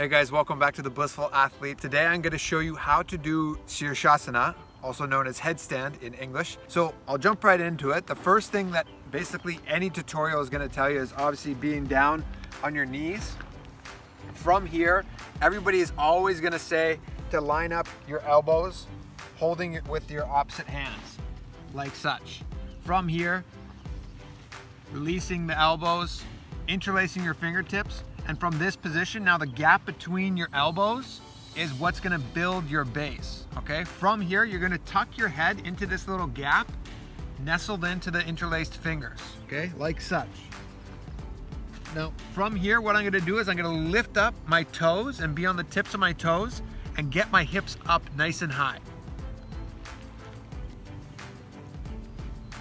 Hey guys, welcome back to the Blissful Athlete. Today I'm going to show you how to do Sirsasana, also known as headstand in English. So I'll jump right into it. The first thing that basically any tutorial is going to tell you is obviously being down on your knees. From here, everybody is always going to say to line up your elbows, holding it with your opposite hands, like such. From here, releasing the elbows, interlacing your fingertips. And from this position, now the gap between your elbows is what's gonna build your base, okay? From here, you're gonna tuck your head into this little gap, nestled into the interlaced fingers, okay? Like such. Now, from here, what I'm gonna do is I'm gonna lift up my toes and be on the tips of my toes and get my hips up nice and high.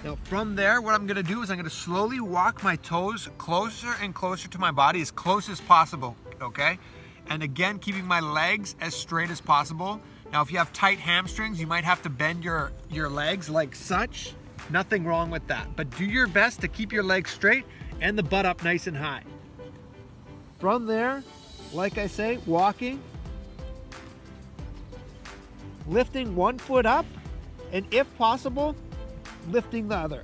Now from there, what I'm gonna do is I'm gonna slowly walk my toes closer and closer to my body, as close as possible, okay? And again, keeping my legs as straight as possible. Now, if you have tight hamstrings, you might have to bend your legs like such. Nothing wrong with that, but do your best to keep your legs straight and the butt up nice and high. From there, like I say, walking, lifting one foot up, and if possible, lifting the other.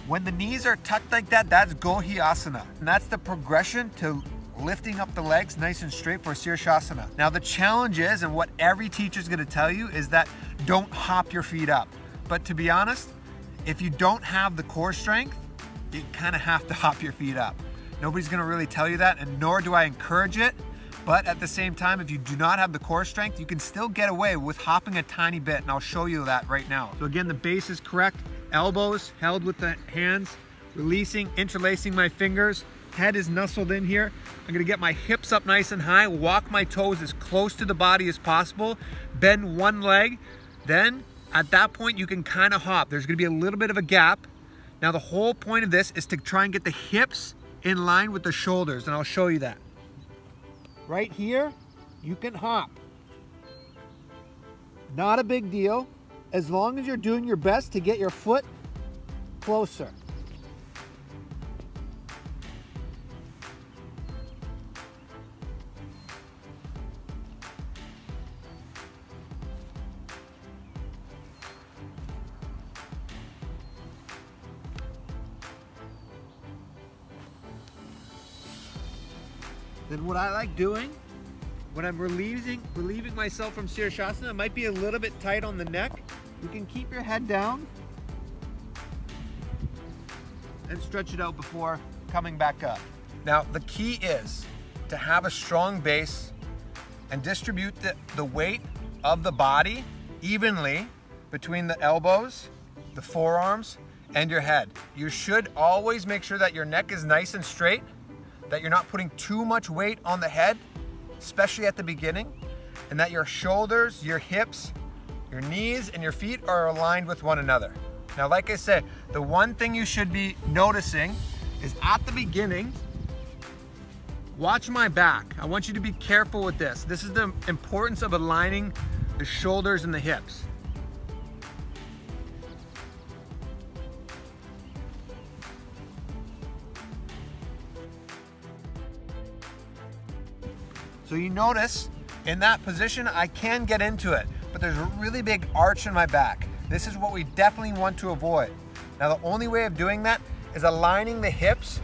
When the knees are tucked like that, that's Gohyasana. And that's the progression to lifting up the legs nice and straight for Sirsasana. Now the challenge is, and what every teacher is going to tell you, is that don't hop your feet up. But to be honest, if you don't have the core strength, you kind of have to hop your feet up. Nobody's going to really tell you that, and nor do I encourage it. But at the same time, if you do not have the core strength, you can still get away with hopping a tiny bit, and I'll show you that right now. So again, the base is correct. Elbows held with the hands, releasing, interlacing my fingers. Head is nestled in here. I'm gonna get my hips up nice and high, walk my toes as close to the body as possible, bend one leg. Then at that point, you can kind of hop. There's gonna be a little bit of a gap. Now the whole point of this is to try and get the hips in line with the shoulders, and I'll show you that. Right here, you can hop. Not a big deal, as long as you're doing your best to get your foot closer. Then what I like doing when I'm relieving myself from Sirsasana, it might be a little bit tight on the neck. You can keep your head down and stretch it out before coming back up. Now the key is to have a strong base and distribute the weight of the body evenly between the elbows, the forearms, and your head. You should always make sure that your neck is nice and straight, that you're not putting too much weight on the head, especially at the beginning, and that your shoulders, your hips, your knees, and your feet are aligned with one another. Now, like I said, the one thing you should be noticing is at the beginning, watch my back. I want you to be careful with this. This is the importance of aligning the shoulders and the hips. So you notice in that position, I can get into it, but there's a really big arch in my back. This is what we definitely want to avoid. Now, the only way of doing that is aligning the hips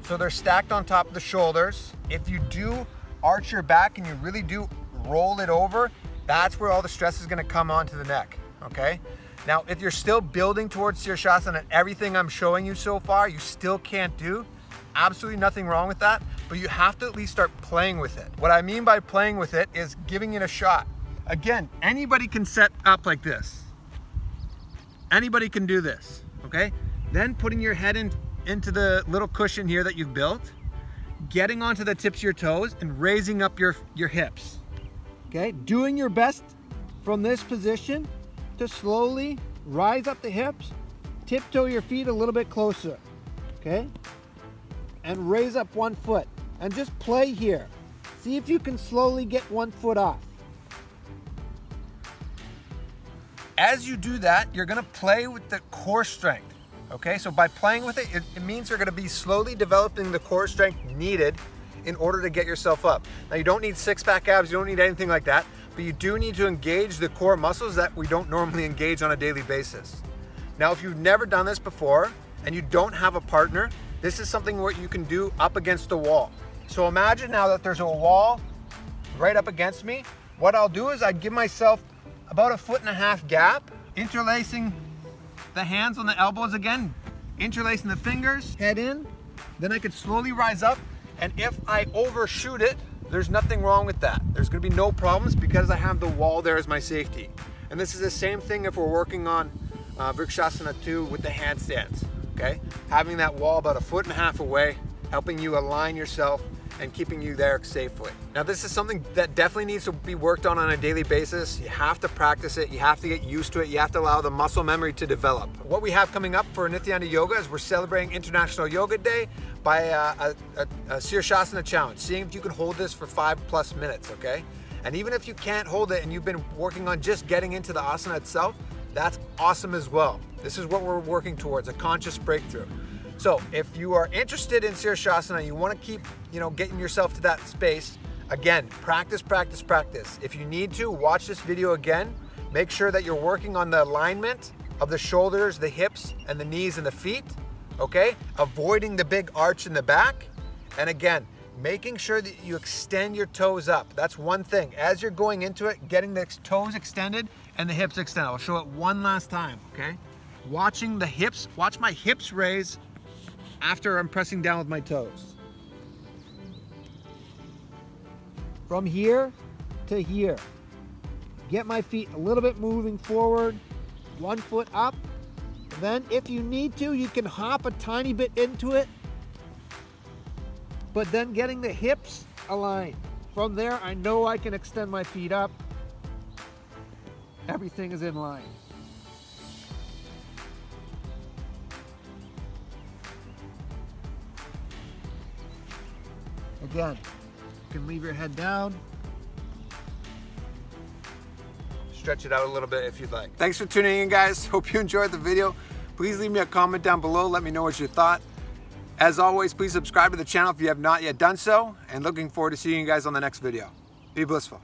so they're stacked on top of the shoulders. If you do arch your back and you really do roll it over, that's where all the stress is gonna come onto the neck, okay? Now, if you're still building towards Sirsasana and everything I'm showing you so far, you still can't do, absolutely nothing wrong with that, but you have to at least start playing with it. What I mean by playing with it is giving it a shot. Again, anybody can set up like this. Anybody can do this, okay? Then putting your head into the little cushion here that you've built, getting onto the tips of your toes and raising up your hips, okay? Doing your best from this position to slowly rise up the hips, tiptoe your feet a little bit closer, okay? And raise up one foot and just play here. See if you can slowly get one foot off. As you do that, you're gonna play with the core strength. Okay, so by playing with it, it means you're gonna be slowly developing the core strength needed in order to get yourself up. Now you don't need six-pack abs, you don't need anything like that, but you do need to engage the core muscles that we don't normally engage on a daily basis. Now if you've never done this before and you don't have a partner, this is something what you can do up against a wall. So imagine now that there's a wall right up against me. What I'll do is I'd give myself about 1.5 foot gap, interlacing the hands on the elbows again, interlacing the fingers, head in, then I could slowly rise up, and if I overshoot it, there's nothing wrong with that. There's gonna be no problems because I have the wall there as my safety. And this is the same thing if we're working on Sirsasana 2 with the handstands, okay? Having that wall about 1.5 foot away, helping you align yourself and keeping you there safely. Now this is something that definitely needs to be worked on a daily basis. You have to practice it, you have to get used to it, you have to allow the muscle memory to develop. What we have coming up for Nithyananda Yoga is we're celebrating International Yoga Day by a Sirsasana challenge, seeing if you can hold this for 5+ minutes, okay? And even if you can't hold it and you've been working on just getting into the asana itself, that's awesome as well. This is what we're working towards, a conscious breakthrough. So if you are interested in Sirsasana, you want to keep, getting yourself to that space, again, practice, practice, practice. If you need to, watch this video again. Make sure that you're working on the alignment of the shoulders, the hips, and the knees and the feet, okay? Avoiding the big arch in the back. And again, making sure that you extend your toes up. That's one thing. As you're going into it, getting the toes extended and the hips extended. I'll show it one last time, okay? Watching the hips, watch my hips raise after I'm pressing down with my toes. From here to here. Get my feet a little bit moving forward, 1 foot up. Then if you need to, you can hop a tiny bit into it, but then getting the hips aligned. From there, I know I can extend my feet up. Everything is in line. Again, you can leave your head down. Stretch it out a little bit if you'd like. Thanks for tuning in, guys. Hope you enjoyed the video. Please leave me a comment down below. Let me know what you thought. As always, please subscribe to the channel if you have not yet done so. And looking forward to seeing you guys on the next video. Be blissful.